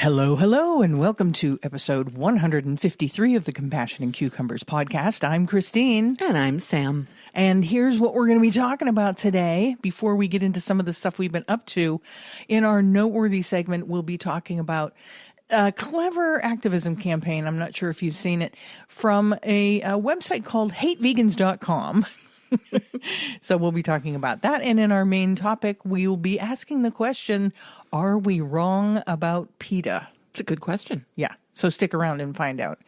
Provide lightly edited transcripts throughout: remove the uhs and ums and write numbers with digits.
Hello, hello, and welcome to episode 153 of the Compassion and Cucumbers podcast. I'm Christine. And I'm Sam. And here's what we're going to be talking about today. Before we get into some of the stuff we've been up to, in our Noteworthy segment, we'll be talking about a clever activism campaign. I'm not sure if you've seen it, from a website called hatevegans.com. So we'll be talking about that. And in our main topic, we will be asking the question, are we wrong about PETA? It's a good question. Yeah. So stick around and find out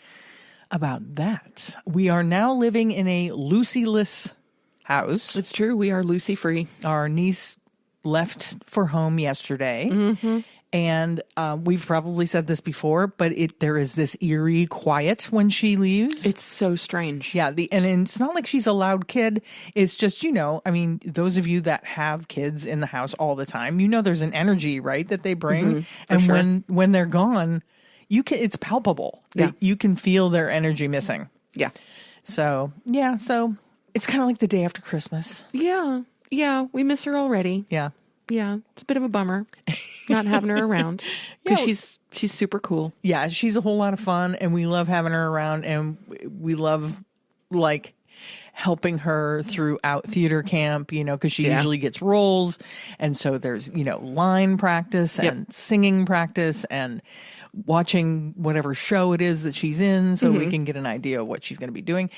about that. We are now living in a Lucy-less house. It's true. We are Lucy free. Our niece left for home yesterday. Mm-hmm. And we've probably said this before, but there is this eerie quiet when she leaves. It's so strange. Yeah. And it's not like she's a loud kid. It's just, those of you that have kids in the house all the time, there's an energy, right, that they bring. And sure. when they're gone, it's palpable. Yeah. You can feel their energy missing. Yeah. So it's kind of like the day after Christmas. Yeah. Yeah. We miss her already. Yeah. Yeah, it's a bit of a bummer not having her around because she's super cool. Yeah, she's a whole lot of fun, and we love having her around, and we love helping her throughout theater camp, because she usually gets roles, and so there's line practice and singing practice and watching whatever show it is that she's in, so we can get an idea of what she's going to be doing.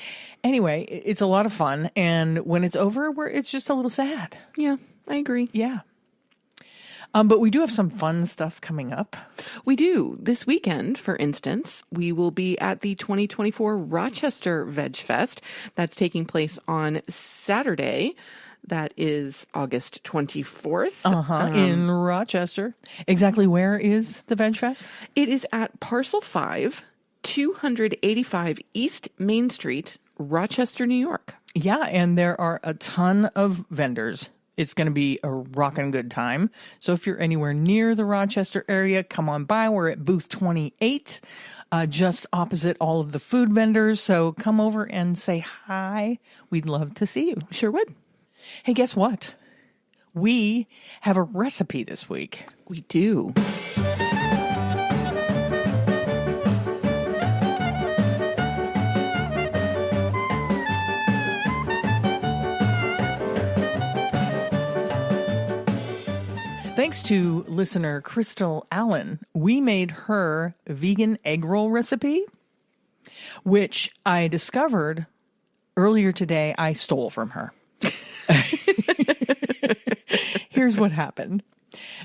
Anyway, it's a lot of fun, and when it's over, it's just a little sad. Yeah, I agree. Yeah. But we do have some fun stuff coming up. We do. This weekend, for instance, we will be at the 2024 Rochester Veg Fest. That's taking place on Saturday. That is August 24th. In Rochester. Exactly where is the Veg Fest? It is at Parcel 5, 285 East Main Street, Rochester, New York. Yeah, and there are a ton of vendors. It's going to be a rockin' good time. So if you're anywhere near the Rochester area, come on by. We're at booth 28, just opposite all of the food vendors. So come over and say hi. We'd love to see you. Sure would. Hey, guess what? We have a recipe this week. We do. Thanks to listener Crystal Allen, we made her vegan egg roll recipe, which I discovered earlier today I stole from her. Here's what happened.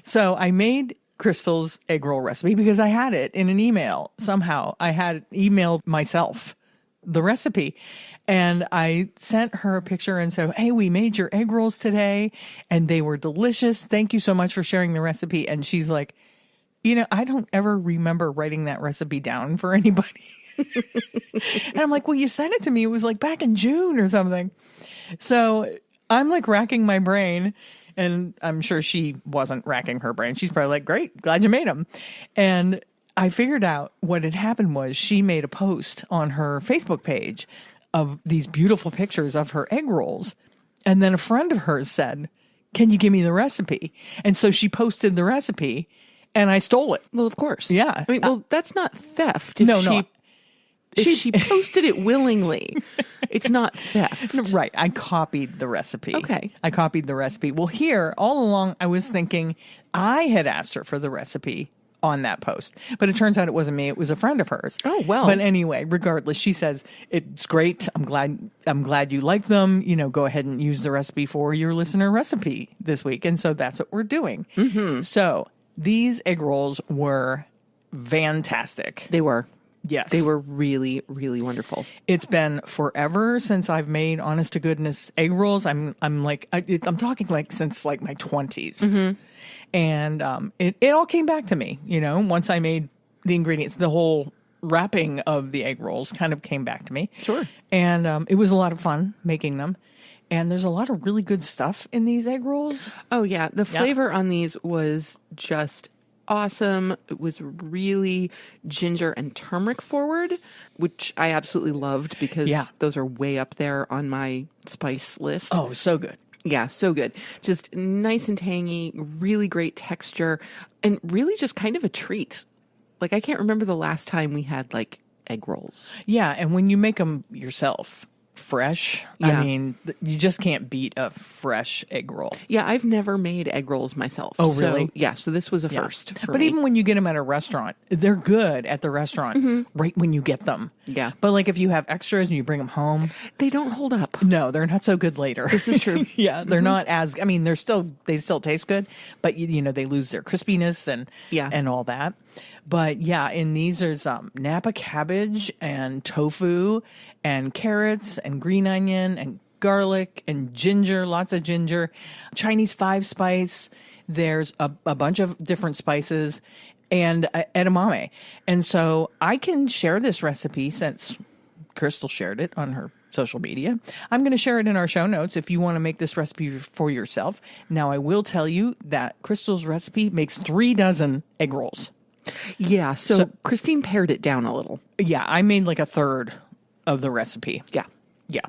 So I made Crystal's egg roll recipe because I had it in an email. Somehow I had emailed myself the recipe. And I sent her a picture and said, hey, we made your egg rolls today and they were delicious. Thank you so much for sharing the recipe. And she's like, I don't ever remember writing that recipe down for anybody. And I'm like, well, you sent it to me. It was back in June or something. So I'm racking my brain, and I'm sure she wasn't racking her brain. She's probably like, great, glad you made them. And I figured out what had happened was she made a post on her Facebook page of these beautiful pictures of her egg rolls. And then a friend of hers said, can you give me the recipe? And so she posted the recipe and I stole it. Well, of course. Yeah. I mean, that's not theft. No. If she posted it willingly, it's not theft. Right. I copied the recipe. Okay. I copied the recipe. Well, here, all along, I was thinking I had asked her for the recipe on that post, but it turns out it wasn't me. It was a friend of hers. Oh, well. But anyway, regardless, she says, it's great. I'm glad you like them. Go ahead and use the recipe for your listener recipe this week. And so that's what we're doing. Mm-hmm. So these egg rolls were fantastic. They were. Yes. They were really, really wonderful. It's been forever since I've made honest to goodness egg rolls. I'm talking since my 20s. Mm-hmm. And it all came back to me, once I made the ingredients, the whole wrapping of the egg rolls kind of came back to me. Sure. And it was a lot of fun making them. And there's a lot of really good stuff in these egg rolls. Oh, yeah. The flavor on these was just awesome. It was really ginger and turmeric forward, which I absolutely loved because those are way up there on my spice list. Oh, so good. Yeah, so good. Just nice and tangy, really great texture, and really just kind of a treat. Like, I can't remember the last time we had like egg rolls. Yeah. And when you make them yourself, fresh, Yeah. I mean, you just can't beat a fresh egg roll. Yeah, I've never made egg rolls myself. Oh, really? So this was a first for But me. even when you get them at a restaurant, they're good at the restaurant right when you get them. Yeah. But like if you have extras and you bring them home, They don't hold up. no, they're not so good later. This is true. Yeah, they're not as, I mean, they still taste good, but you know, they lose their crispiness and all that. But yeah, in these there's Napa cabbage and tofu and carrots and green onion and garlic and ginger, lots of ginger, Chinese 5-spice. There's a bunch of different spices and edamame. And so I can share this recipe since Crystal shared it on her social media. I'm going to share it in our show notes if you want to make this recipe for yourself. Now, I will tell you that Crystal's recipe makes 3 dozen egg rolls. Yeah, so Christine pared it down a little. Yeah, I made like a third of the recipe. Yeah. Yeah.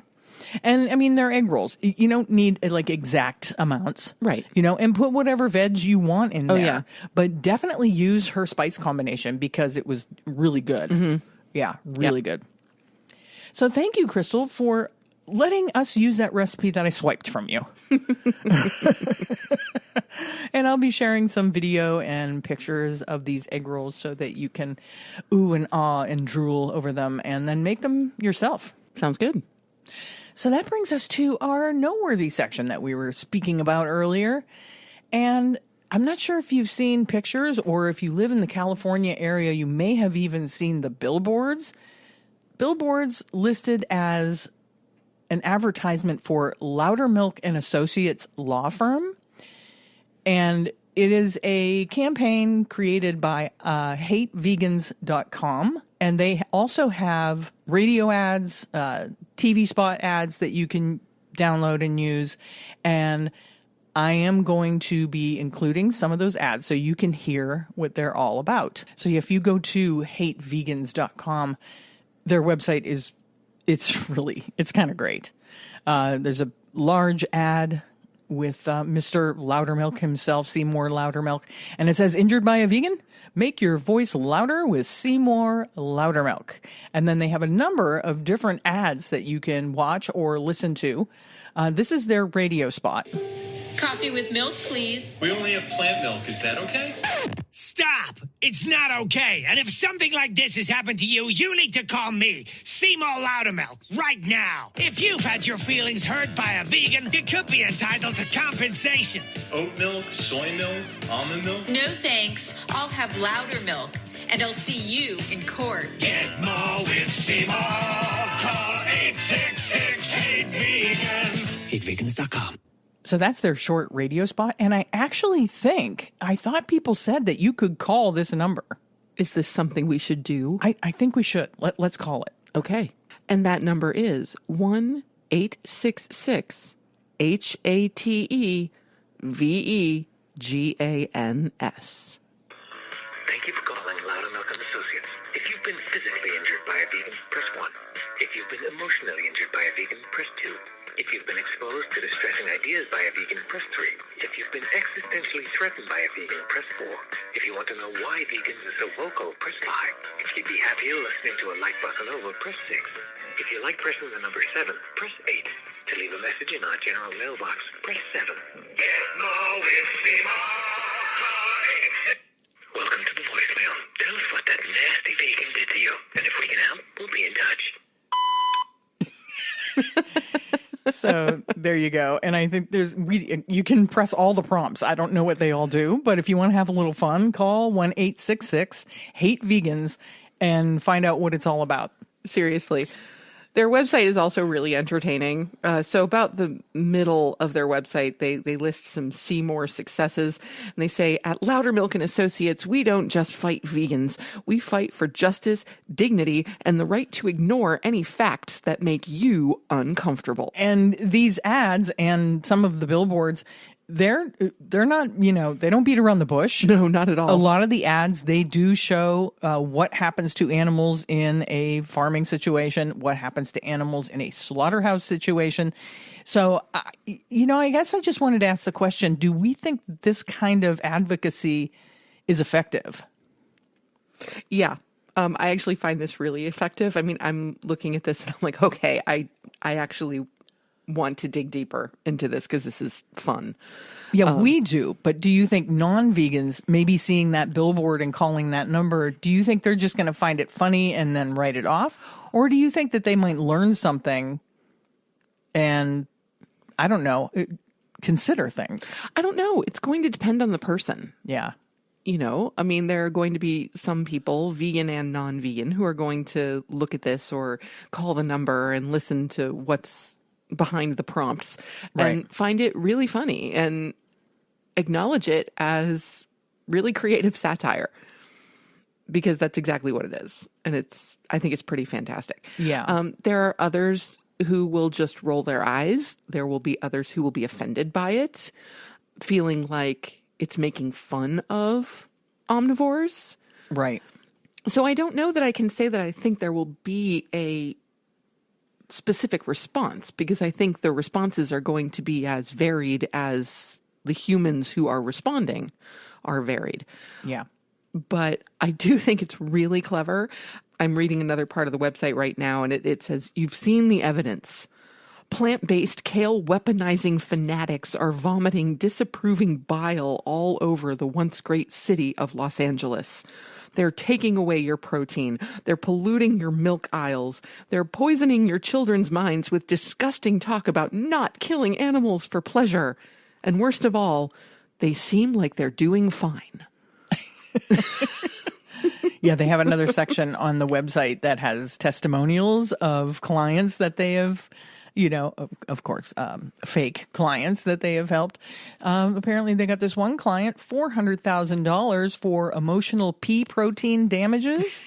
And I mean, they're egg rolls. You don't need like exact amounts. Right. You know, and put whatever veg you want in there. Yeah. But definitely use her spice combination because it was really good. Yeah, really good. So thank you, Crystal, for letting us use that recipe that I swiped from you. And I'll be sharing some video and pictures of these egg rolls so that you can ooh and ah and drool over them and then make them yourself. Sounds good. So that brings us to our Noteworthy section that we were speaking about earlier. And I'm not sure if you've seen pictures or if you live in the California area, you may have even seen the billboards. Billboards listed as an advertisement for Loudermilk and Associates law firm. And it is a campaign created by hatevegans.com. And they also have radio ads, TV spot ads that you can download and use. And I am going to be including some of those ads so you can hear what they're all about. So if you go to hatevegans.com, their website it's kind of great. There's a large ad with Mr. Loudermilk himself, Seymour Loudermilk. And it says, injured by a vegan? Make your voice louder with Seymour Loudermilk. And then they have a number of different ads that you can watch or listen to. This is their radio spot. Coffee with milk, please. We only have plant milk. Is that okay? Stop! It's not okay. And if something like this has happened to you, you need to call me, Seymour Loudermilk, right now. If you've had your feelings hurt by a vegan, you could be entitled to compensation. Oat milk, soy milk, almond milk? No thanks. I'll have louder milk, and I'll see you in court. Get more with Seymour. Call 866-HATE-VEGANS. HateVegans.com. So that's their short radio spot. And I thought people said that you could call this number. Is this something we should do? I think we should. Let's call it. Okay. And that number is 1-866-HATEVEGANS. Thank you for calling Loudermilk Associates. If you've been physically injured by a vegan, press 1. If you've been emotionally injured by a vegan, press 2. If you've been exposed to distressing ideas by a vegan, press 3. If you've been existentially threatened by a vegan, press 4. If you want to know why vegans are so vocal, press 5. If you'd be happier listening to a light bossa nova, press 6. If you like pressing the number 7, press 8. To leave a message in our general mailbox, press 7. Get more with Seymour. Welcome to the voicemail. Tell us what that nasty vegan did to you. And if we can help, we'll be in touch. So there you go. And I think you can press all the prompts. I don't know what they all do, but if you want to have a little fun, call 1-866-HATE-VEGANS and find out what it's all about. Seriously. Their website is also really entertaining. So about the middle of their website, they list some Seymour successes. And they say, at Loudermilk and Associates, we don't just fight vegans. We fight for justice, dignity, and the right to ignore any facts that make you uncomfortable. And these ads and some of the billboards, they're not, they don't beat around the bush. No, not at all. A lot of the ads, they do show what happens to animals in a farming situation, what happens to animals in a slaughterhouse situation. So, I guess I just wanted to ask the question, do we think this kind of advocacy is effective? Yeah. I actually find this really effective. I mean, I'm looking at this and I'm like, okay, I actually want to dig deeper into this because this is fun. Yeah, we do. But do you think non-vegans, maybe seeing that billboard and calling that number, do you think they're just going to find it funny and then write it off? Or do you think that they might learn something and, I don't know, consider things? I don't know. It's going to depend on the person. Yeah. You know, I mean, there are going to be some people, vegan and non-vegan, who are going to look at this or call the number and listen to what's behind the prompts and find it really funny and acknowledge it as really creative satire, because that's exactly what it is. And I think it's pretty fantastic. Yeah. There are others who will just roll their eyes. There will be others who will be offended by it, feeling like it's making fun of omnivores. Right. So I don't know that I can say that I think there will be a specific response, because I think the responses are going to be as varied as the humans who are responding are varied. Yeah. But I do think it's really clever. I'm reading another part of the website right now, and it says, you've seen the evidence. Plant-based kale weaponizing fanatics are vomiting disapproving bile all over the once great city of Los Angeles. They're taking away your protein. They're polluting your milk aisles. They're poisoning your children's minds with disgusting talk about not killing animals for pleasure. And worst of all, they seem like they're doing fine. Yeah, they have another section on the website that has testimonials of clients that they have, you know, of course, fake clients that they have helped. Apparently, they got this one client $400,000 for emotional pea protein damages.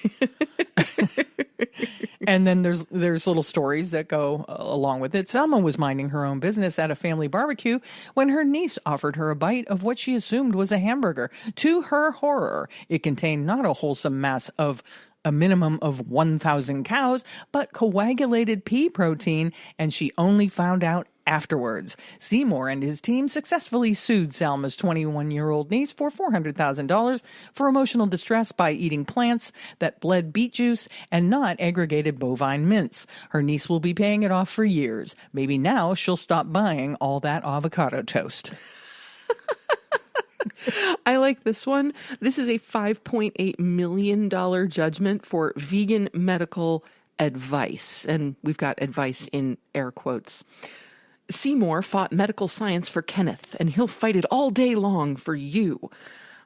And then there's little stories that go along with it. Selma was minding her own business at a family barbecue when her niece offered her a bite of what she assumed was a hamburger. To her horror, it contained not a wholesome mass of a minimum of 1,000 cows, but coagulated pea protein, and she only found out afterwards. Seymour and his team successfully sued Salma's 21-year-old niece for $400,000 for emotional distress by eating plants that bled beet juice and not aggregated bovine mince. Her niece will be paying it off for years. Maybe now she'll stop buying all that avocado toast. I like this one. This is a $5.8 million judgment for vegan medical advice. And we've got advice in air quotes. Seymour fought medical science for Kenneth, and he'll fight it all day long for you.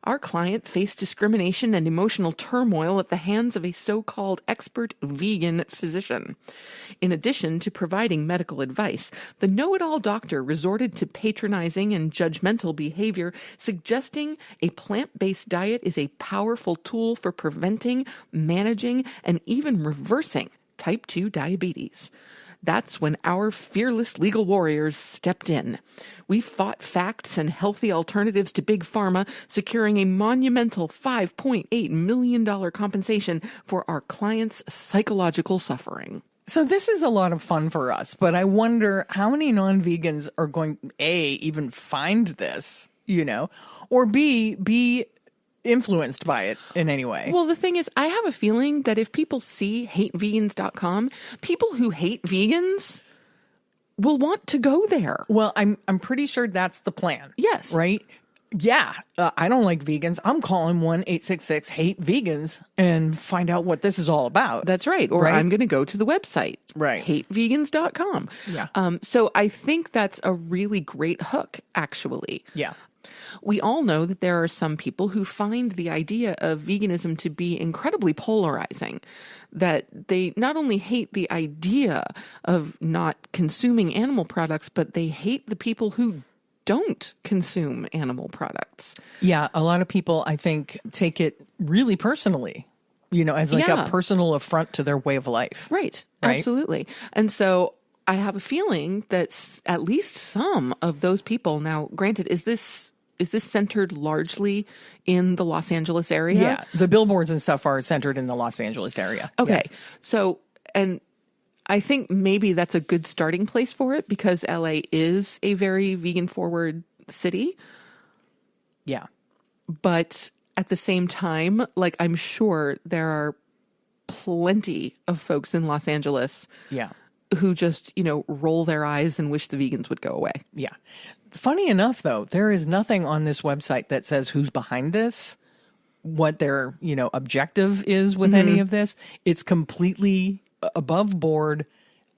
Our client faced discrimination and emotional turmoil at the hands of a so-called expert vegan physician. In addition to providing medical advice, the know-it-all doctor resorted to patronizing and judgmental behavior, suggesting a plant-based diet is a powerful tool for preventing, managing, and even reversing type 2 diabetes. That's when our fearless legal warriors stepped in. We fought facts and healthy alternatives to Big Pharma, securing a monumental $5.8 million compensation for our clients' psychological suffering. So this is a lot of fun for us, but I wonder how many non-vegans are going, A, even find this, you know, or B, be influenced by it in any way. Well, the thing is, I have a feeling that if people see hatevegans.com, people who hate vegans will want to go there. Well, I'm pretty sure that's the plan. Yes. Right? Yeah. I don't like vegans. I'm calling 1-866-HATE-VEGANS and find out what this is all about. That's right. Or I'm going to go to the website. Right. Hatevegans.com. Yeah. So I think that's a really great hook, actually. Yeah. We all know that there are some people who find the idea of veganism to be incredibly polarizing, that they not only hate the idea of not consuming animal products, but they hate the people who don't consume animal products. Yeah, a lot of people, I think, take it really personally, you know, as like a personal affront to their way of life. Right. Absolutely. And so I have a feeling that at least some of those people, now granted, is this centered largely in the Los Angeles area? Yeah, the billboards and stuff are centered in the Los Angeles area. Okay. Yes. So, and I think maybe that's a good starting place for it because LA is a very vegan forward city. Yeah. But at the same time, like, I'm sure there are plenty of folks in Los Angeles who just, roll their eyes and wish the vegans would go away. Yeah. Funny enough, though, there is nothing on this website that says who's behind this, what their, objective is with any of this. It's completely above board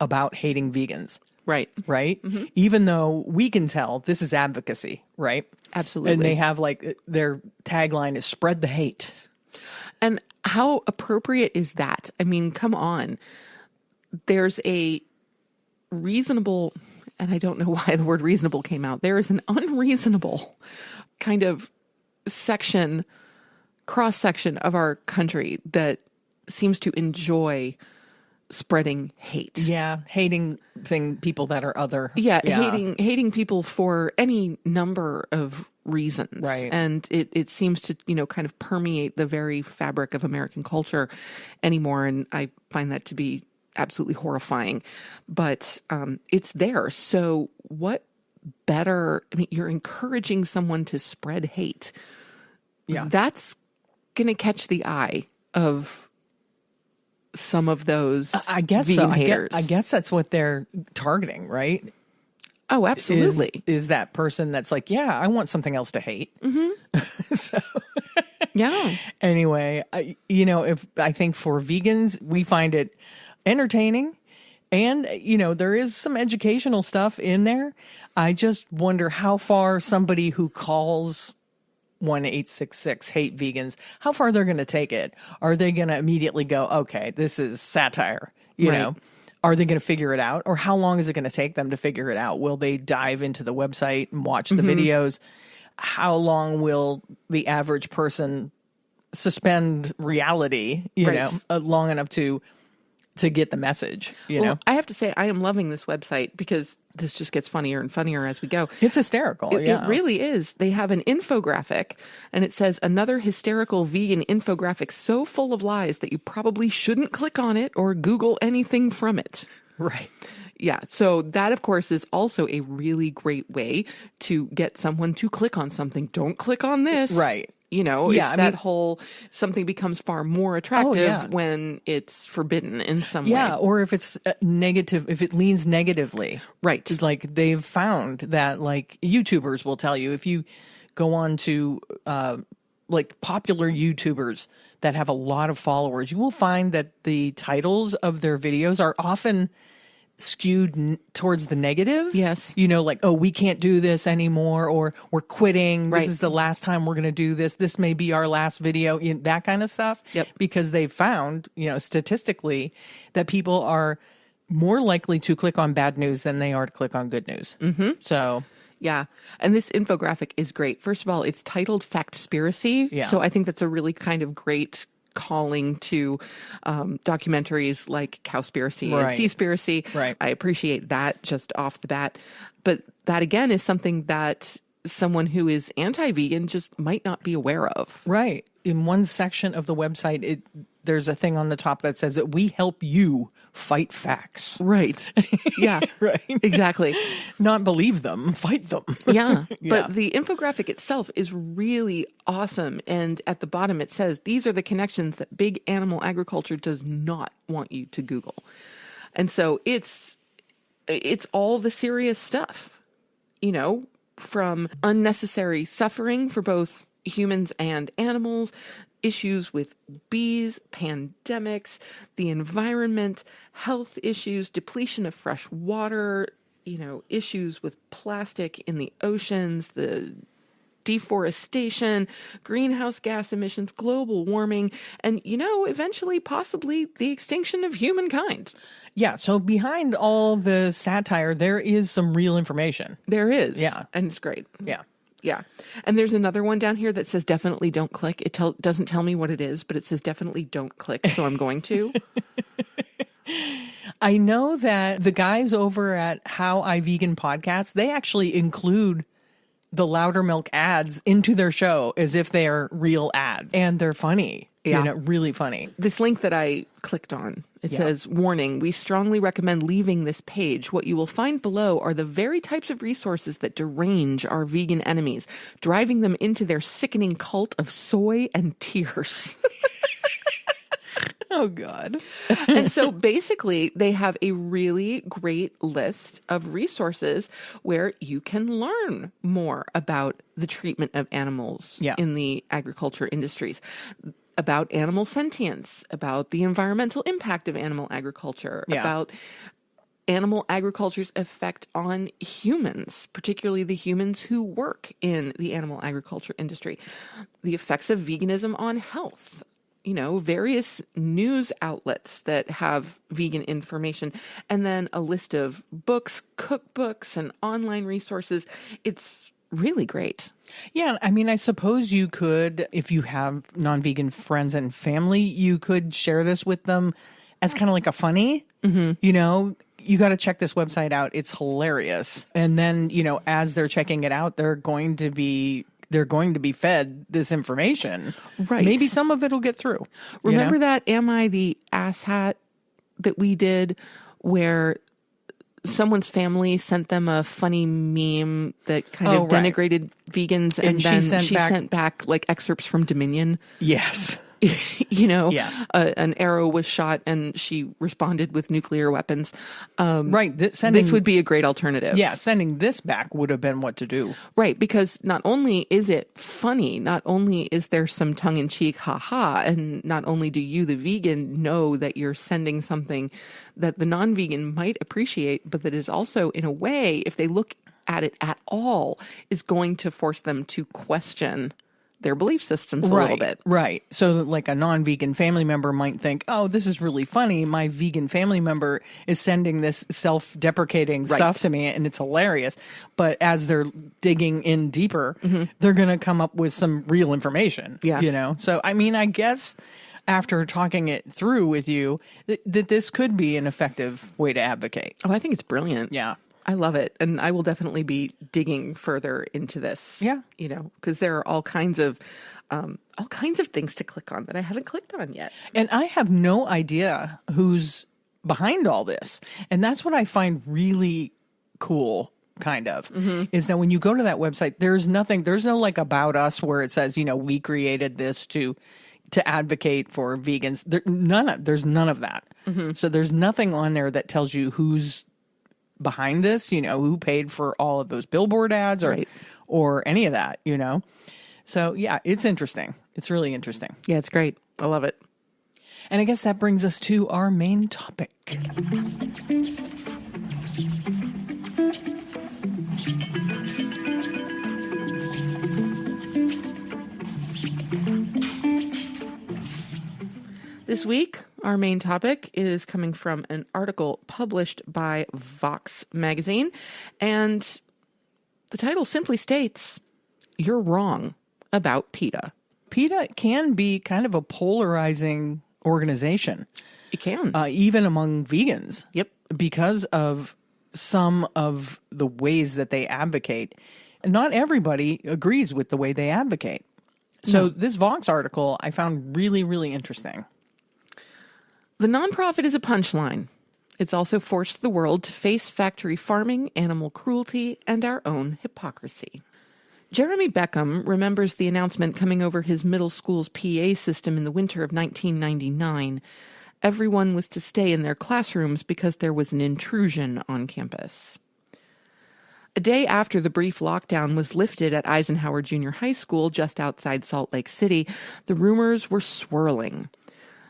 about hating vegans. Right. Right? Even though we can tell this is advocacy, right? Absolutely. And they have their tagline is spread the hate. And how appropriate is that? I mean, come on. There's a reasonable, and I don't know why the word reasonable came out. There is an unreasonable kind of cross-section of our country that seems to enjoy spreading hate. Yeah, hating people that are other. Yeah, hating people for any number of reasons. Right. And it seems to, kind of permeate the very fabric of American culture anymore. And I find that to be absolutely horrifying. But it's there. So what better? I mean, you're encouraging someone to spread hate. Yeah. That's going to catch the eye of some of those vegan haters. I guess that's what they're targeting, right? Oh, absolutely. Is that person that's like, yeah, I want something else to hate. So, yeah. Anyway, if I think for vegans, we find it entertaining, and there is some educational stuff in there. I just wonder how far somebody who calls 1-866 hate vegans, how far they're going to take it. Are they going to immediately go, okay, this is satire? You know, are they going to figure it out? Or how long is it going to take them to figure it out? Will they dive into the website and watch the videos? How long will the average person suspend reality, long enough to get the message, know? I have to say, I am loving this website because this just gets funnier and funnier as we go. It's hysterical. It really is. They have an infographic and it says another hysterical vegan infographic so full of lies that you probably shouldn't click on it or Google anything from it. Right. Yeah. So that, of course, is also a really great way to get someone to click on something. Don't click on this. Right. Whole something becomes far more attractive when it's forbidden in some way. Yeah, or if it's negative, if it leans negatively. Right. Like they've found that YouTubers will tell you if you go on to popular YouTubers that have a lot of followers, you will find that the titles of their videos are often skewed towards the negative. Yes. Oh, we can't do this anymore, or we're quitting. Right. This is the last time we're going to do this. This may be our last video, that kind of stuff. Yep. Because they've found, statistically, that people are more likely to click on bad news than they are to click on good news. Mm-hmm. So... yeah. And this infographic is great. First of all, it's titled Factspiracy. Yeah. So I think that's a really kind of great calling to documentaries like Cowspiracy and Seaspiracy. Right. I appreciate that just off the bat. But that, again, is something that someone who is anti-vegan just might not be aware of. Right. In one section of the website, there's a thing on the top that says that we help you fight facts. Right. Yeah. Right. Exactly. Not believe them, fight them. Yeah. But the infographic itself is really awesome. And at the bottom it says, these are the connections that big animal agriculture does not want you to Google. And so it's all the serious stuff, from unnecessary suffering for both humans and animals, issues with bees, pandemics, the environment, health issues, depletion of fresh water, issues with plastic in the oceans, the deforestation, greenhouse gas emissions, global warming, and, eventually possibly the extinction of humankind. Yeah. So behind all the satire, there is some real information. There is. Yeah. And it's great. Yeah. Yeah. And there's another one down here that says definitely don't click. It doesn't tell me what it is, but it says definitely don't click. So I'm going to. I know that the guys over at How I Vegan Podcast, they actually include the Loudermilk ads into their show as if they are real ads. And they're funny. Yeah. Really funny. This link that I clicked on, it says, warning, we strongly recommend leaving this page. What you will find below are the very types of resources that derange our vegan enemies, driving them into their sickening cult of soy and tears. Oh, God. And so basically, they have a really great list of resources where you can learn more about the treatment of animals in the agriculture industries, about animal sentience, about the environmental impact of animal agriculture, about animal agriculture's effect on humans, particularly the humans who work in the animal agriculture industry, the effects of veganism on health, various news outlets that have vegan information, and then a list of books, cookbooks, and online resources. It's really great. Yeah, I mean, I suppose you could, if you have non-vegan friends and family, you could share this with them as kind of like a funny, you got to check this website out. It's hilarious. And then, as they're checking it out, they're going to be fed this information. Right. Maybe some of it will get through. Remember that Am I the Asshat that we did where someone's family sent them a funny meme that kind of denigrated vegans, and then she sent back like excerpts from Dominion. Yes. An arrow was shot and she responded with nuclear weapons. Right. This would be a great alternative. Yeah. Sending this back would have been what to do. Right. Because not only is it funny, not only is there some tongue in cheek, haha, and not only do you, the vegan, know that you're sending something that the non-vegan might appreciate, but that is also, in a way, if they look at it at all, is going to force them to question their belief systems a little bit. Right. So like a non-vegan family member might think, oh, this is really funny. My vegan family member is sending this self-deprecating stuff to me and it's hilarious. But as they're digging in deeper, they're going to come up with some real information. Yeah. So, I mean, I guess after talking it through with you, that this could be an effective way to advocate. Oh, I think it's brilliant. Yeah. I love it. And I will definitely be digging further into this. Yeah. Because there are all kinds of things to click on that I haven't clicked on yet. And I have no idea who's behind all this. And that's what I find really cool, kind of, is that when you go to that website, there's no like about us where it says, we created this to advocate for vegans. There's none of that. So there's nothing on there that tells you who's behind this, who paid for all of those billboard ads or any of that, So yeah, it's interesting. It's really interesting. Yeah, it's great. I love it. And I guess that brings us to our main topic. This week, our main topic is coming from an article published by Vox magazine, and the title simply states, "You're wrong about PETA." PETA can be kind of a polarizing organization. It can. Even among vegans. Yep. Because of some of the ways that they advocate. Not everybody agrees with the way they advocate. So this Vox article I found really, really interesting. The nonprofit is a punchline. It's also forced the world to face factory farming, animal cruelty, and our own hypocrisy. Jeremy Beckham remembers the announcement coming over his middle school's PA system in the winter of 1999. Everyone was to stay in their classrooms because there was an intrusion on campus. A day after the brief lockdown was lifted at Eisenhower Junior High School just outside Salt Lake City, the rumors were swirling.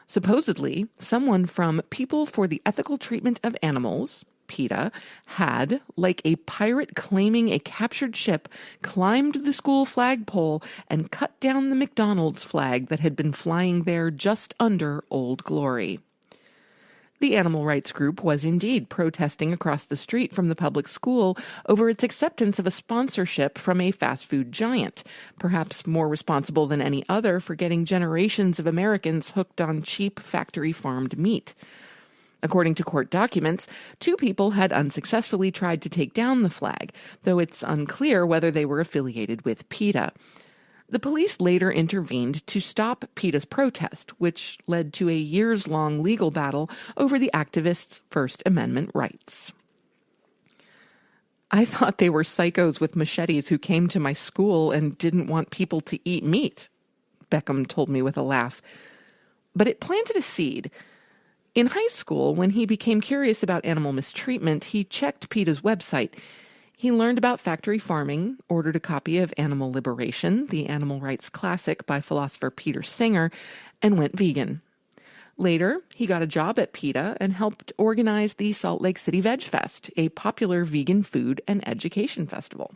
Supposedly, someone from People for the Ethical Treatment of Animals, PETA, had, like a pirate claiming a captured ship, climbed the school flagpole and cut down the McDonald's flag that had been flying there just under Old Glory. The animal rights group was indeed protesting across the street from the public school over its acceptance of a sponsorship from a fast food giant, perhaps more responsible than any other for getting generations of Americans hooked on cheap factory-farmed meat. According to court documents, 2 people had unsuccessfully tried to take down the flag, though it's unclear whether they were affiliated with PETA. The police later intervened to stop PETA's protest, which led to a years-long legal battle over the activists' First Amendment rights. I thought they were psychos with machetes who came to my school and didn't want people to eat meat, Beckham told me with a laugh. But it planted a seed. In high school, when he became curious about animal mistreatment, he checked PETA's website. He learned about factory farming, ordered a copy of Animal Liberation, the animal rights classic by philosopher Peter Singer, and went vegan. Later, he got a job at PETA and helped organize the Salt Lake City Veg Fest, a popular vegan food and education festival.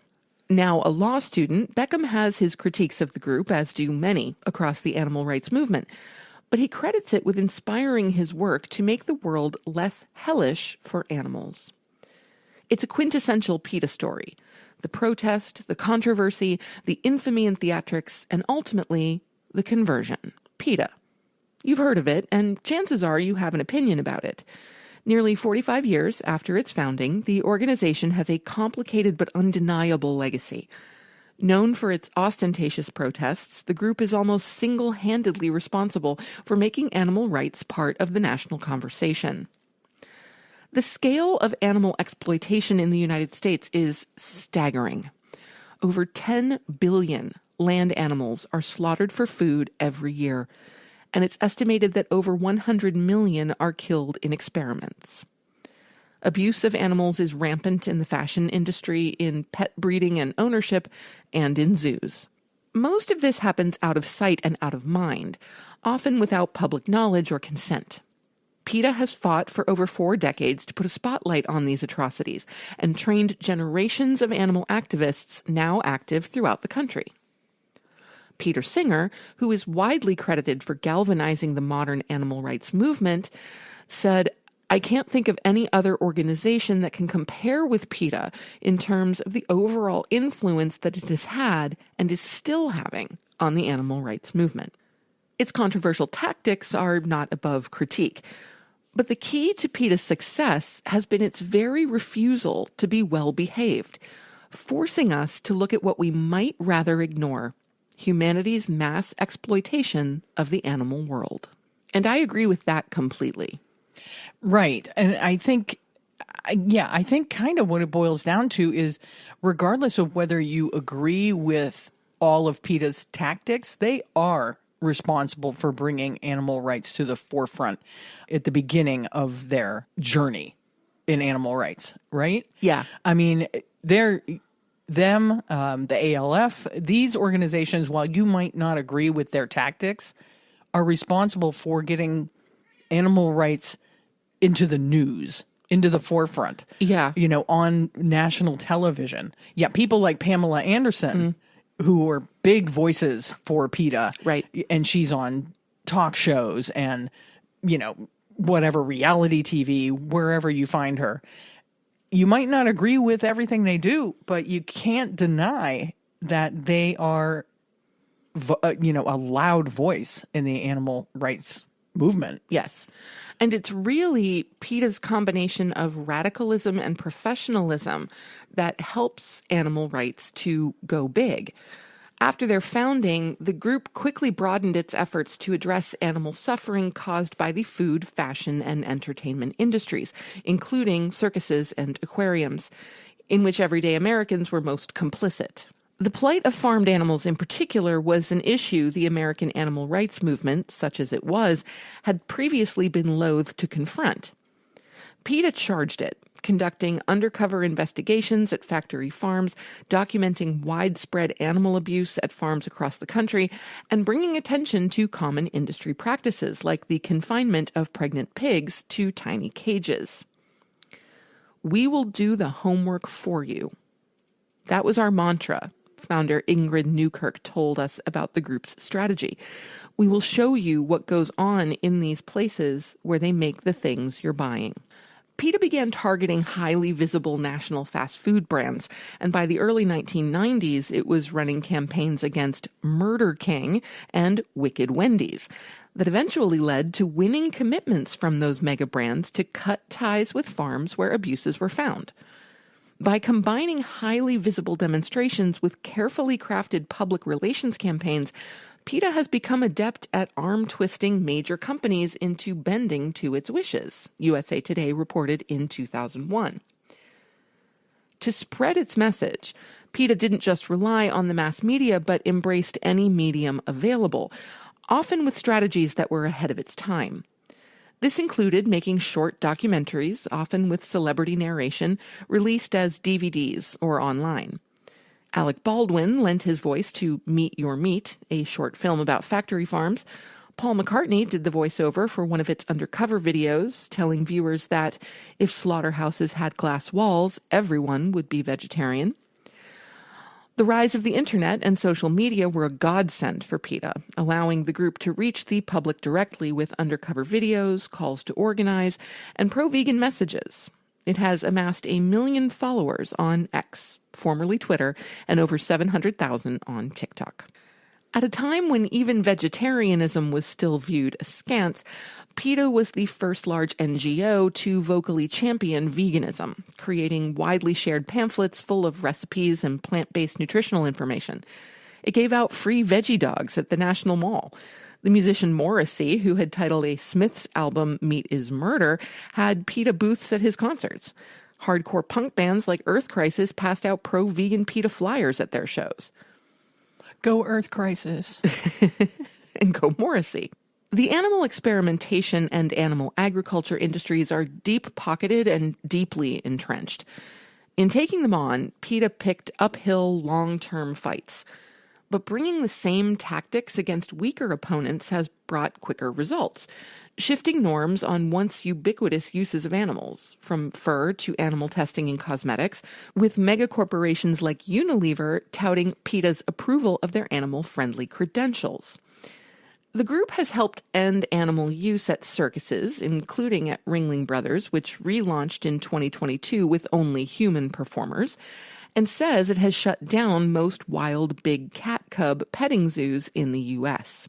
Now a law student, Beckham has his critiques of the group, as do many across the animal rights movement. But he credits it with inspiring his work to make the world less hellish for animals. It's a quintessential PETA story. The protest, the controversy, the infamy and theatrics, and ultimately, the conversion. PETA. You've heard of it, and chances are you have an opinion about it. Nearly 45 years after its founding, the organization has a complicated but undeniable legacy. Known for its ostentatious protests, the group is almost single-handedly responsible for making animal rights part of the national conversation. The scale of animal exploitation in the United States is staggering. Over 10 billion land animals are slaughtered for food every year, and it's estimated that over 100 million are killed in experiments. Abuse of animals is rampant in the fashion industry, in pet breeding and ownership, and in zoos. Most of this happens out of sight and out of mind, often without public knowledge or consent. PETA has fought for over 4 decades to put a spotlight on these atrocities and trained generations of animal activists now active throughout the country. Peter Singer, who is widely credited for galvanizing the modern animal rights movement, said, "I can't think of any other organization that can compare with PETA in terms of the overall influence that it has had and is still having on the animal rights movement. Its controversial tactics are not above critique, but the key to PETA's success has been its very refusal to be well-behaved, forcing us to look at what we might rather ignore, humanity's mass exploitation of the animal world." And I agree with that completely. Right. And I think kind of what it boils down to is, regardless of whether you agree with all of PETA's tactics, they are responsible for bringing animal rights to the forefront at the beginning of their journey in animal rights, right? Yeah. I mean, the ALF, these organizations, while you might not agree with their tactics, are responsible for getting animal rights into the news, into the forefront. Yeah. On national television. Yeah, people like Pamela Anderson, who are big voices for PETA. Right. And she's on talk shows and, whatever, reality TV, wherever you find her. You might not agree with everything they do, but you can't deny that they are, a loud voice in the animal rights movement. Yes. And it's really PETA's combination of radicalism and professionalism that helps animal rights to go big. After their founding, the group quickly broadened its efforts to address animal suffering caused by the food, fashion, and entertainment industries, including circuses and aquariums, in which everyday Americans were most complicit. The plight of farmed animals in particular was an issue the American animal rights movement, such as it was, had previously been loath to confront. PETA charged it, conducting undercover investigations at factory farms, documenting widespread animal abuse at farms across the country, and bringing attention to common industry practices like the confinement of pregnant pigs to tiny cages. "We will do the homework for you." That was our mantra. Founder Ingrid Newkirk told us about the group's strategy. "We will show you what goes on in these places where they make the things you're buying." PETA began targeting highly visible national fast food brands, and by the early 1990s, it was running campaigns against Murder King and Wicked Wendy's. that eventually led to winning commitments from those mega brands to cut ties with farms where abuses were found. By combining highly visible demonstrations with carefully crafted public relations campaigns, PETA has become adept at arm-twisting major companies into bending to its wishes, USA Today reported in 2001. To spread its message, PETA didn't just rely on the mass media, but embraced any medium available, often with strategies that were ahead of its time. This included making short documentaries, often with celebrity narration, released as DVDs or online. Alec Baldwin lent his voice to Meet Your Meat, a short film about factory farms. Paul McCartney did the voiceover for one of its undercover videos, telling viewers that if slaughterhouses had glass walls, everyone would be vegetarian. The rise of the internet and social media were a godsend for PETA, allowing the group to reach the public directly with undercover videos, calls to organize, and pro-vegan messages. It has amassed 1 million followers on X, formerly Twitter, and over 700,000 on TikTok. At a time when even vegetarianism was still viewed askance, PETA was the first large NGO to vocally champion veganism, creating widely shared pamphlets full of recipes and plant-based nutritional information. It gave out free veggie dogs at the National Mall. The musician Morrissey, who had titled a Smiths album Meat is Murder, had PETA booths at his concerts. Hardcore punk bands like Earth Crisis passed out pro-vegan PETA flyers at their shows. Go Earth Crisis. And go Morrissey. The animal experimentation and animal agriculture industries are deep-pocketed and deeply entrenched. In taking them on, PETA picked uphill, long-term fights. But bringing the same tactics against weaker opponents has brought quicker results, shifting norms on once ubiquitous uses of animals, from fur to animal testing in cosmetics, with megacorporations like Unilever touting PETA's approval of their animal-friendly credentials. The group has helped end animal use at circuses, including at Ringling Brothers, which relaunched in 2022 with only human performers, and says it has shut down most wild big cat cub petting zoos in the U.S.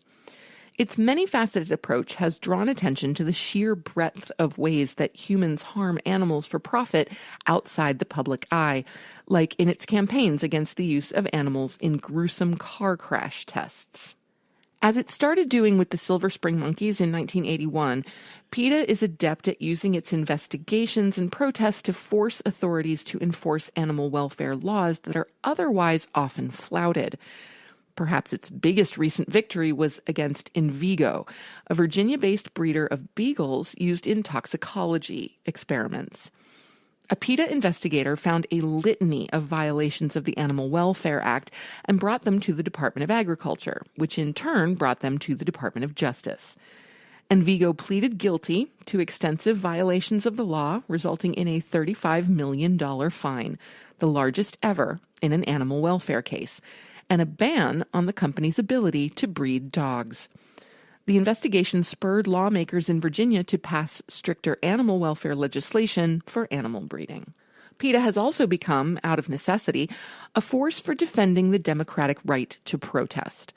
Its many-faceted approach has drawn attention to the sheer breadth of ways that humans harm animals for profit outside the public eye, like in its campaigns against the use of animals in gruesome car crash tests. As it started doing with the Silver Spring monkeys in 1981, PETA is adept at using its investigations and protests to force authorities to enforce animal welfare laws that are otherwise often flouted. Perhaps its biggest recent victory was against Envigo, a Virginia-based breeder of beagles used in toxicology experiments. A PETA investigator found a litany of violations of the Animal Welfare Act and brought them to the Department of Agriculture, which in turn brought them to the Department of Justice. Envigo pleaded guilty to extensive violations of the law, resulting in a $35 million fine, the largest ever in an animal welfare case, and a ban on the company's ability to breed dogs. The investigation spurred lawmakers in Virginia to pass stricter animal welfare legislation for animal breeding. PETA has also become, out of necessity, a force for defending the democratic right to protest.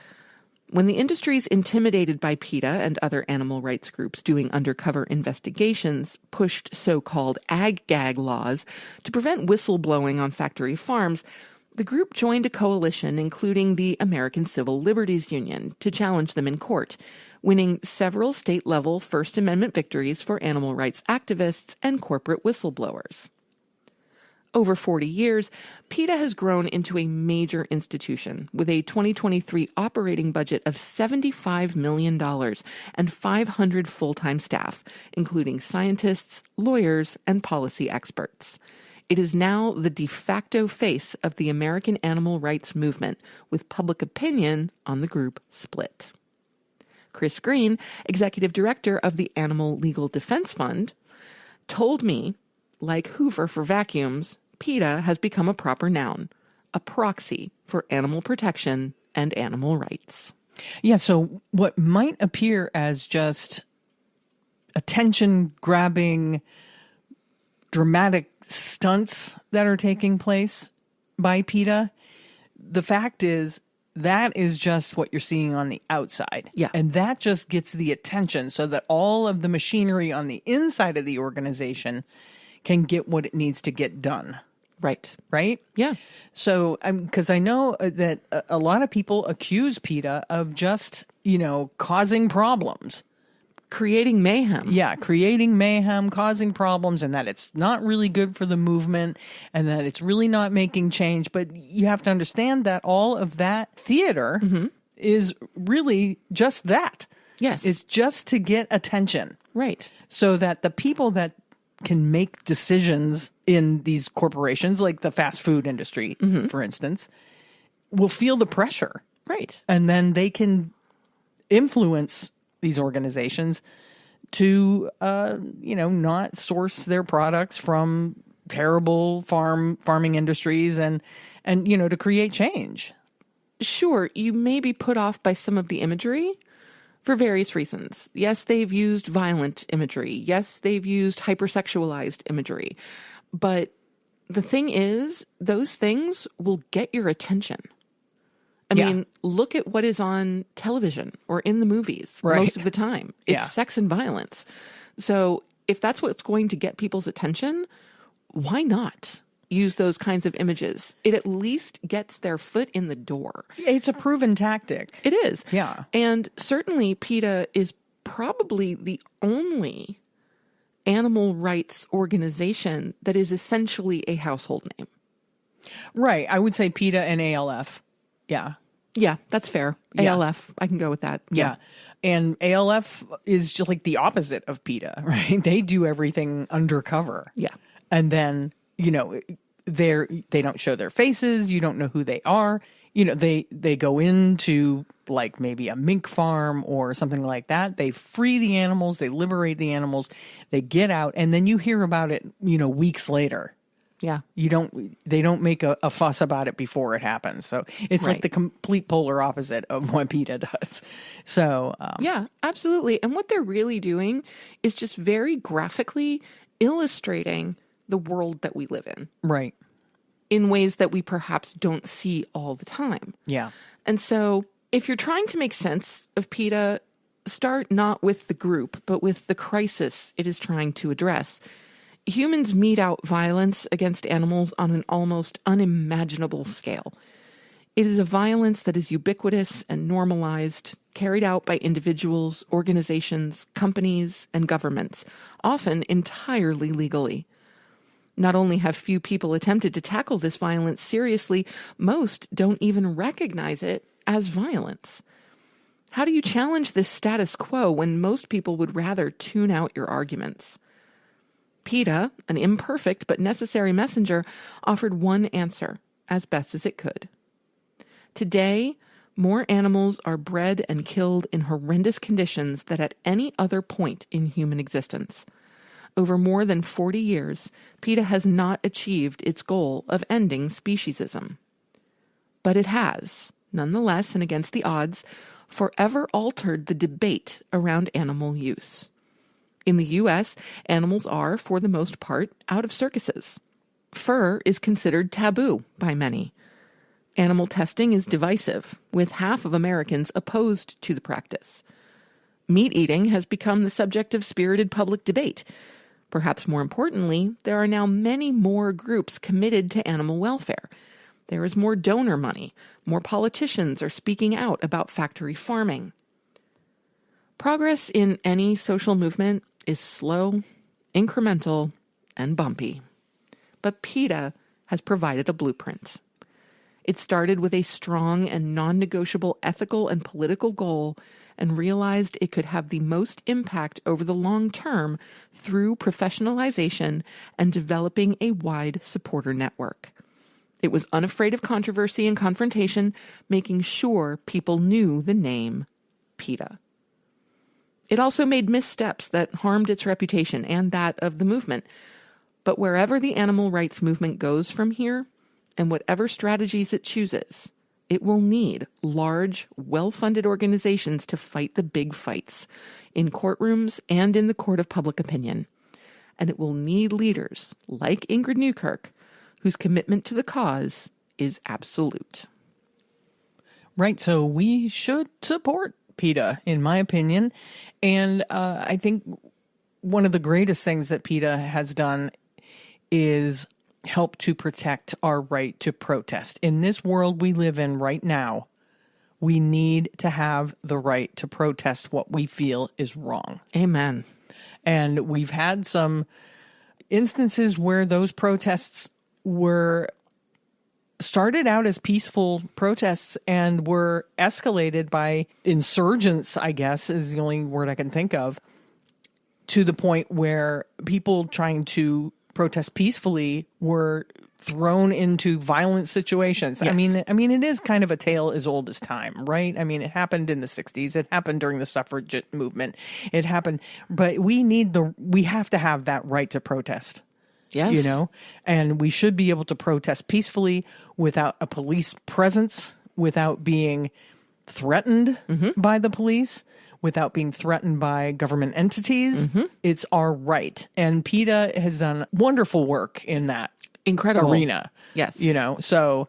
When the industries intimidated by PETA and other animal rights groups doing undercover investigations pushed so-called ag-gag laws to prevent whistleblowing on factory farms, the group joined a coalition including the American Civil Liberties Union to challenge them in court, winning several state-level First Amendment victories for animal rights activists and corporate whistleblowers. Over 40 years, PETA has grown into a major institution with a 2023 operating budget of $75 million and 500 full-time staff, including scientists, lawyers, and policy experts. It is now the de facto face of the American animal rights movement, with public opinion on the group split. Chris Green, executive director of the Animal Legal Defense Fund, told me, like Hoover for vacuums, PETA has become a proper noun, a proxy for animal protection and animal rights. Yeah, so what might appear as just attention-grabbing, dramatic stunts that are taking place by PETA, the fact is that is just what you're seeing on the outside. Yeah. And that just gets the attention so that all of the machinery on the inside of the organization can get what it needs to get done. Right. Right? Yeah. So, because I know that a lot of people accuse PETA of just, causing problems. Creating mayhem. Yeah, creating mayhem, causing problems, and that it's not really good for the movement, and that it's really not making change. But you have to understand that all of that theater is really just that. Yes. It's just to get attention. Right. So that the people that can make decisions in these corporations, like the fast food industry, for instance, will feel the pressure. Right. And then they can influence these organizations to, not source their products from terrible farming industries and, to create change. Sure, you may be put off by some of the imagery for various reasons. Yes, they've used violent imagery. Yes, they've used hypersexualized imagery. But the thing is, those things will get your attention. I mean, look at what is on television or in the movies most of the time. It's sex and violence. So if that's what's going to get people's attention, why not use those kinds of images? It at least gets their foot in the door. It's a proven tactic. It is. Yeah. And certainly PETA is probably the only animal rights organization that is essentially a household name. Right. I would say PETA and ALF. Yeah. Yeah, that's fair. Yeah. ALF, I can go with that. Yeah. And ALF is just like the opposite of PETA, right? They do everything undercover. Yeah. And then, they don't show their faces. You don't know who they are. They go into like maybe a mink farm or something like that. They free the animals. They liberate the animals. They get out. And then you hear about it, weeks later. Yeah. They don't make a fuss about it before it happens. So it's like the complete polar opposite of what PETA does. So, yeah, absolutely. And what they're really doing is just very graphically illustrating the world that we live in. Right. In ways that we perhaps don't see all the time. Yeah. And so if you're trying to make sense of PETA, start not with the group, but with the crisis it is trying to address. Humans mete out violence against animals on an almost unimaginable scale. It is a violence that is ubiquitous and normalized, carried out by individuals, organizations, companies, and governments, often entirely legally. Not only have few people attempted to tackle this violence seriously, most don't even recognize it as violence. How do you challenge this status quo when most people would rather tune out your arguments? PETA, an imperfect but necessary messenger, offered one answer, as best as it could. Today, more animals are bred and killed in horrendous conditions than at any other point in human existence. Over more than 40 years, PETA has not achieved its goal of ending speciesism. But it has, nonetheless and against the odds, forever altered the debate around animal use. In the U.S., animals are, for the most part, out of circuses. Fur is considered taboo by many. Animal testing is divisive, with half of Americans opposed to the practice. Meat eating has become the subject of spirited public debate. Perhaps more importantly, there are now many more groups committed to animal welfare. There is more donor money. More politicians are speaking out about factory farming. Progress in any social movement is slow, incremental, and bumpy. But PETA has provided a blueprint. It started with a strong and non-negotiable ethical and political goal and realized it could have the most impact over the long term through professionalization and developing a wide supporter network. It was unafraid of controversy and confrontation, making sure people knew the name PETA. It also made missteps that harmed its reputation and that of the movement. But wherever the animal rights movement goes from here, and whatever strategies it chooses, it will need large, well-funded organizations to fight the big fights in courtrooms and in the court of public opinion. And it will need leaders like Ingrid Newkirk, whose commitment to the cause is absolute. Right. So we should support PETA, in my opinion. And I think one of the greatest things that PETA has done is help to protect our right to protest. In this world we live in right now, we need to have the right to protest what we feel is wrong. Amen. And we've had some instances where those protests were started out as peaceful protests and were escalated by insurgents, I guess is the only word I can think of, to the point where people trying to protest peacefully were thrown into violent situations. Yes. I mean, it is kind of a tale as old as time, right? I mean, it happened in the 60s. It happened during the suffragette movement. It happened, but we have to have that right to protest. Yes. You know, and we should be able to protest peacefully without a police presence, without being threatened by the police, without being threatened by government entities. It's our right. And PETA has done wonderful work in that incredible arena. Yes. You know, so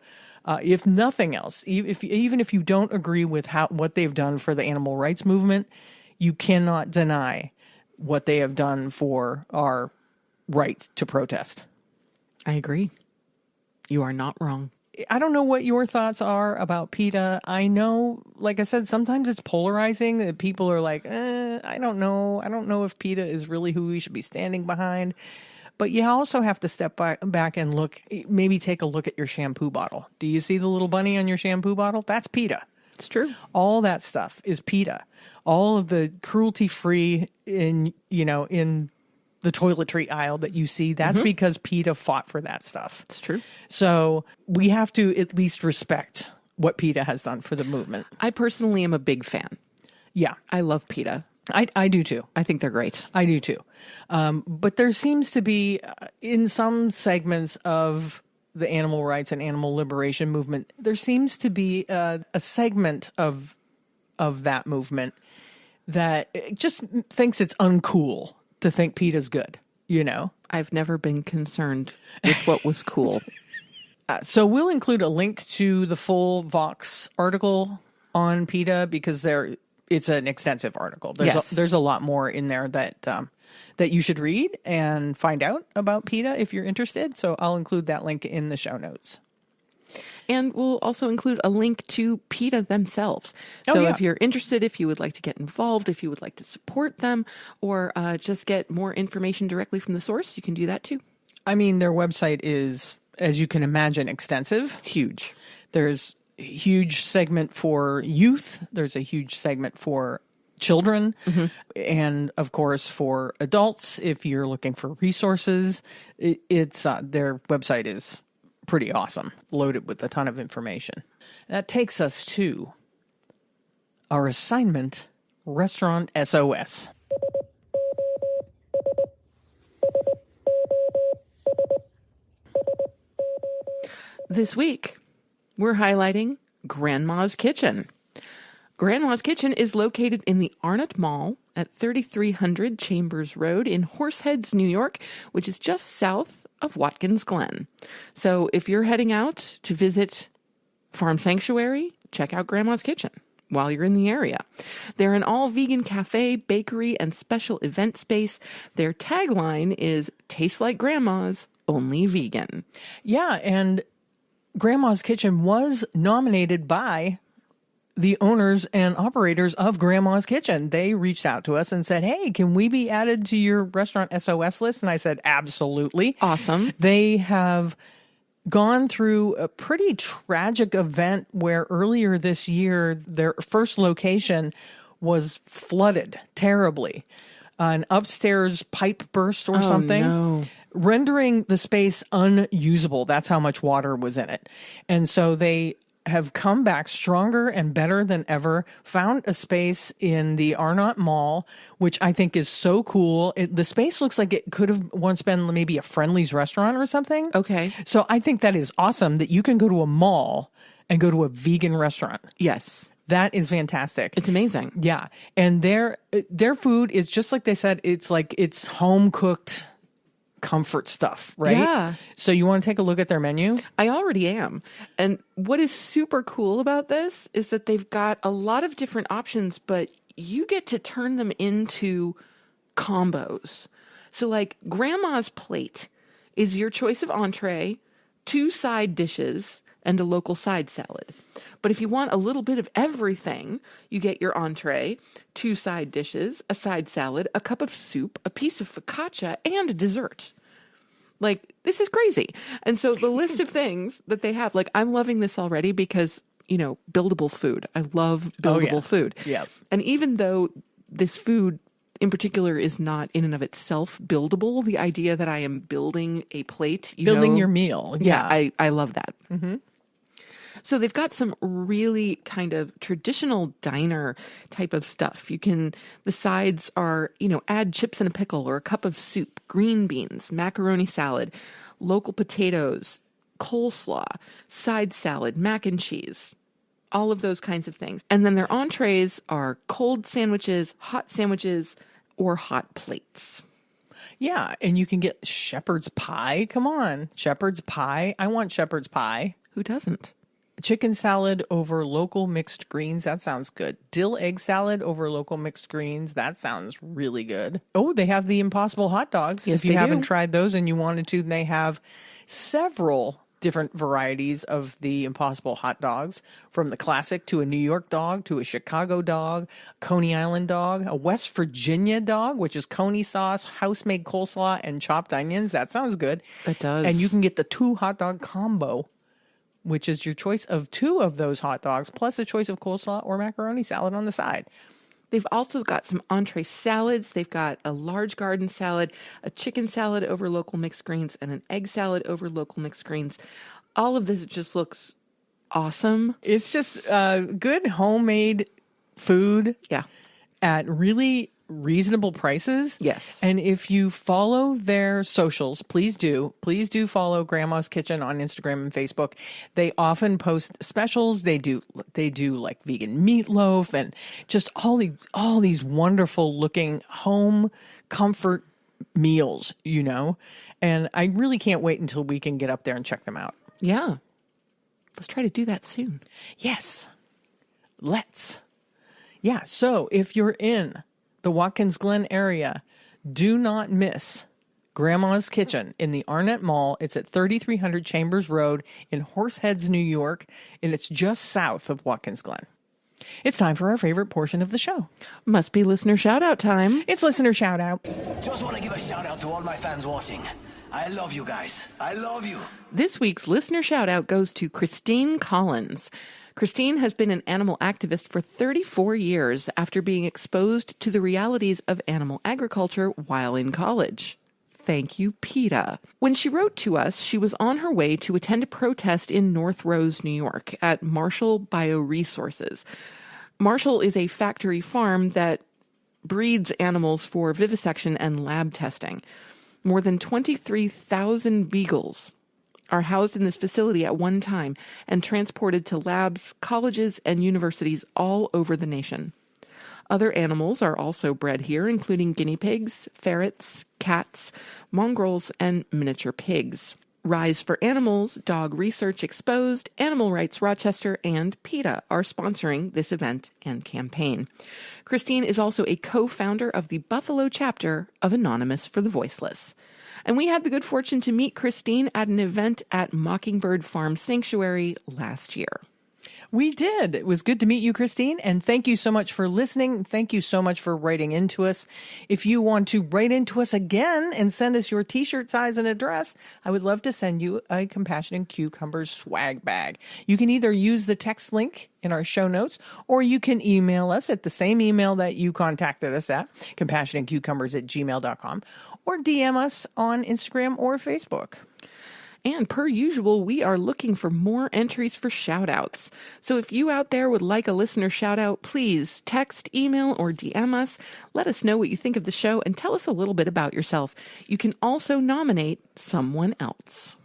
if nothing else, even if you don't agree with what they've done for the animal rights movement, you cannot deny what they have done for our right to protest. I agree. You are not wrong. I don't know what your thoughts are about PETA. I know, like I said, sometimes it's polarizing. That people are like, I don't know. I don't know if PETA is really who we should be standing behind. But you also have to step back and look, maybe take a look at your shampoo bottle. Do you see the little bunny on your shampoo bottle? That's PETA. It's true. All that stuff is PETA. All of the cruelty-free in the toiletry aisle that you see, that's because PETA fought for that stuff. It's true. So we have to at least respect what PETA has done for the movement. I personally am a big fan. Yeah. I love PETA. I do too. I think they're great. I do too. But there seems to be, in some segments of the animal rights and animal liberation movement, there seems to be a segment of that movement that just thinks it's uncool to think PETA's good, you know? I've never been concerned with what was cool. So we'll include a link to the full Vox article on PETA because it's an extensive article. There's a lot more in there that you should read and find out about PETA if you're interested. So I'll include that link in the show notes. And we'll also include a link to PETA themselves. So if you're interested, if you would like to get involved, if you would like to support them, or just get more information directly from the source, you can do that too. I mean, their website is, as you can imagine, extensive. Huge. There's a huge segment for youth. There's a huge segment for children. And, of course, for adults, if you're looking for resources, it's their website is pretty awesome, loaded with a ton of information. That takes us to our assignment, Restaurant SOS. This week, we're highlighting Grandma's Kitchen. Grandma's Kitchen is located in the Arnott Mall at 3300 Chambers Road in Horseheads, New York, which is just south of Watkins Glen. So if you're heading out to visit Farm Sanctuary, check out Grandma's Kitchen while you're in the area. They're an all-vegan cafe, bakery, and special event space. Their tagline is, "Tastes like Grandma's, only vegan." Yeah, and Grandma's Kitchen was nominated by the owners and operators of Grandma's Kitchen. They reached out to us and said, hey, can we be added to your Restaurant SOS list? And I said, absolutely. Awesome. They have gone through a pretty tragic event where earlier this year, their first location was flooded terribly. An upstairs pipe burst or something. No. Rendering the space unusable. That's how much water was in it. And so they have come back stronger and better than ever, found a space in the Arnott Mall, which I think is so cool. The space looks like it could have once been maybe a Friendly's restaurant or something. Okay. So I think that is awesome that you can go to a mall and go to a vegan restaurant. Yes. That is fantastic. It's amazing. Yeah. And their food is just like they said, it's home cooked comfort stuff, right? Yeah. So you want to take a look at their menu? I already am. And what is super cool about this is that they've got a lot of different options, but you get to turn them into combos. So like grandma's plate is your choice of entree, 2 side dishes, and a local side salad. But if you want a little bit of everything, you get your entree, 2 side dishes, a side salad, a cup of soup, a piece of focaccia, and a dessert. Like, this is crazy. And so the list of things that they have, like, I'm loving this already because, you know, buildable food. I love buildable food. Yeah. And even though this food in particular is not in and of itself buildable, the idea that I am building a plate, Building your meal. Yeah, I love that. Mm-hmm. So they've got some really kind of traditional diner type of stuff. The sides are, you know, add chips and a pickle or a cup of soup, green beans, macaroni salad, local potatoes, coleslaw, side salad, mac and cheese, all of those kinds of things. And then their entrees are cold sandwiches, or hot plates. Yeah, and you can get shepherd's pie. Come on, shepherd's pie. I want shepherd's pie. Who doesn't? Chicken salad over local mixed greens. That sounds good. Dill egg salad over local mixed greens. That sounds really good. Oh, they have the Impossible hot dogs. Yes, if you they haven't do. tried those and you wanted to, they have several different varieties of the Impossible hot dogs, from the classic to a New York dog to a Chicago dog, Coney Island dog, a West Virginia dog, which is coney sauce, house-made coleslaw, and chopped onions. That sounds good. It does. And you can get the 2 hot dog combo, which is your choice of 2 of those hot dogs, plus a choice of coleslaw or macaroni salad on the side. They've also got some entree salads. They've got a large garden salad, a chicken salad over local mixed greens, and an egg salad over local mixed greens. All of this just looks awesome. It's just good homemade food. Yeah. At really reasonable prices. Yes. And if you follow their socials, please do follow Grandma's Kitchen on Instagram and Facebook. They often post specials. They do like vegan meatloaf and just all these wonderful looking home comfort meals, you know. And I really can't wait until we can get up there and check them out. Yeah. Let's try to do that soon. Yes. Let's. Yeah, so if you're in the Watkins Glen area, do not miss Grandma's Kitchen in the Arnett Mall. It's at 3300 Chambers Road in Horseheads, New York, and it's just south of Watkins Glen. It's time for our favorite portion of the show. Must be listener shout out time. It's listener shout out. Just want to give a shout out to all my fans watching. I love you guys. I love you. This week's listener shout out goes to Christine Collins. Christine has been an animal activist for 34 years after being exposed to the realities of animal agriculture while in college. Thank you, PETA. When she wrote to us, she was on her way to attend a protest in North Rose, New York at Marshall Bioresources. Marshall is a factory farm that breeds animals for vivisection and lab testing. More than 23,000 beagles are housed in this facility at one time and transported to labs, colleges, and universities all over the nation. Other animals are also bred here, including guinea pigs, ferrets, cats, mongrels, and miniature pigs. Rise for Animals, Dog Research Exposed, Animal Rights Rochester, and PETA are sponsoring this event and campaign. Christine is also a co-founder of the Buffalo chapter of Anonymous for the Voiceless. And we had the good fortune to meet Christine at an event at Mockingbird Farm Sanctuary last year. We did. It was good to meet you, Christine, and thank you so much for listening. Thank you so much for writing into us. If you want to write into us again and send us your t-shirt size and address, I would love to send you a Compassion and Cucumbers swag bag. You can either use the text link in our show notes, or you can email us at the same email that you contacted us at, compassionandcucumbers@gmail.com, or DM us on Instagram or Facebook. And per usual, we are looking for more entries for shout-outs. So if you out there would like a listener shout-out, please text, email, or DM us. Let us know what you think of the show and tell us a little bit about yourself. You can also nominate someone else.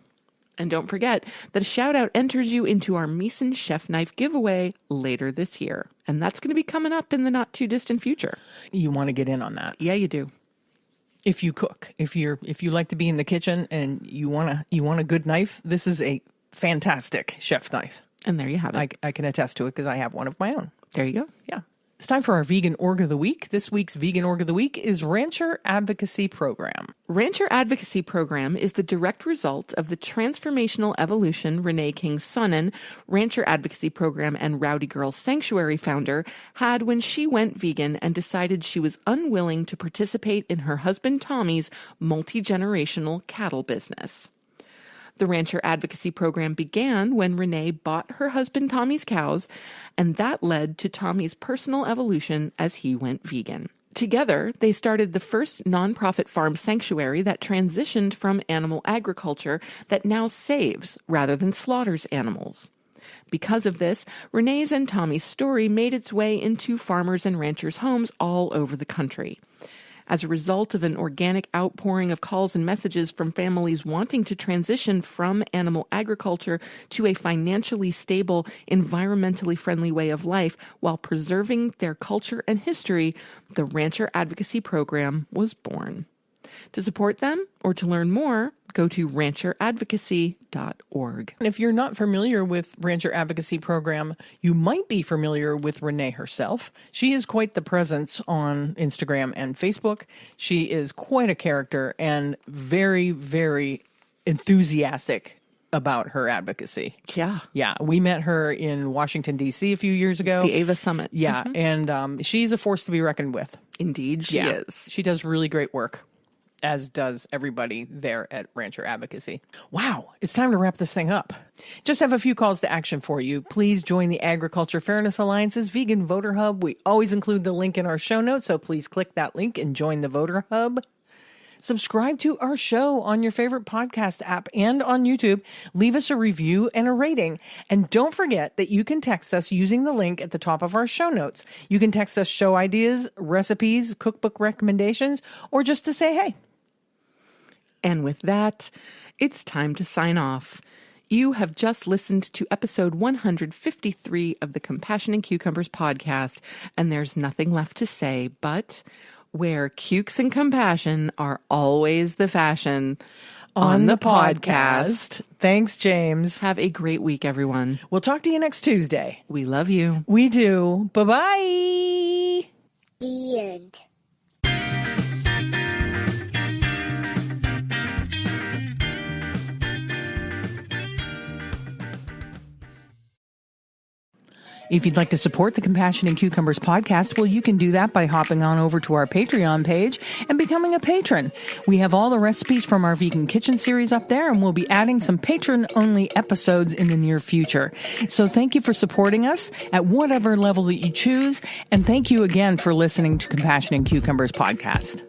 And don't forget that a shout-out enters you into our Meeson Chef Knife giveaway later this year. And that's going to be coming up in the not-too-distant future. You want to get in on that. Yeah, you do. if you cook. If you like to be in the kitchen and you want a good knife, this is a fantastic chef knife. And there you have it. I can attest to it because I have one of my own. There you go. Yeah. It's time for our Vegan Org of the Week. This week's Vegan Org of the Week is Rancher Advocacy Program. Rancher Advocacy Program is the direct result of the transformational evolution Renee King Sonnen, Rancher Advocacy Program and Rowdy Girl Sanctuary founder, had when she went vegan and decided she was unwilling to participate in her husband Tommy's multi-generational cattle business. The Rancher Advocacy Program began when Renee bought her husband Tommy's cows, and that led to Tommy's personal evolution as he went vegan. Together, they started the first nonprofit farm sanctuary that transitioned from animal agriculture that now saves rather than slaughters animals. Because of this, Renee's and Tommy's story made its way into farmers and ranchers' homes all over the country. As a result of an organic outpouring of calls and messages from families wanting to transition from animal agriculture to a financially stable, environmentally friendly way of life while preserving their culture and history, the Rancher Advocacy Program was born. To support them or to learn more, go to rancheradvocacy.org. And if you're not familiar with Rancher Advocacy Program, you might be familiar with Renee herself. She is quite the presence on Instagram and Facebook. She is quite a character and very, very enthusiastic about her advocacy. Yeah. Yeah. We met her in Washington, D.C. a few years ago. The Ava Summit. Yeah. Mm-hmm. And she's a force to be reckoned with. Indeed, she is. She does really great work, as does everybody there at Rancher Advocacy. Wow, it's time to wrap this thing up. Just have a few calls to action for you. Please join the Agriculture Fairness Alliance's Vegan Voter Hub. We always include the link in our show notes, so please click that link and join the Voter Hub. Subscribe to our show on your favorite podcast app and on YouTube. Leave us a review and a rating. And don't forget that you can text us using the link at the top of our show notes. You can text us show ideas, recipes, cookbook recommendations, or just to say hey. And with that, it's time to sign off. You have just listened to episode 153 of the Compassion and Cucumbers podcast, and there's nothing left to say but where cukes and compassion are always the fashion on the podcast. Thanks, James. Have a great week, everyone. We'll talk to you next Tuesday. We love you. We do. Bye-bye. The end. If you'd like to support the Compassion and Cucumbers podcast, well, you can do that by hopping on over to our Patreon page and becoming a patron. We have all the recipes from our Vegan Kitchen series up there, and we'll be adding some patron-only episodes in the near future. So thank you for supporting us at whatever level that you choose, and thank you again for listening to Compassion and Cucumbers podcast.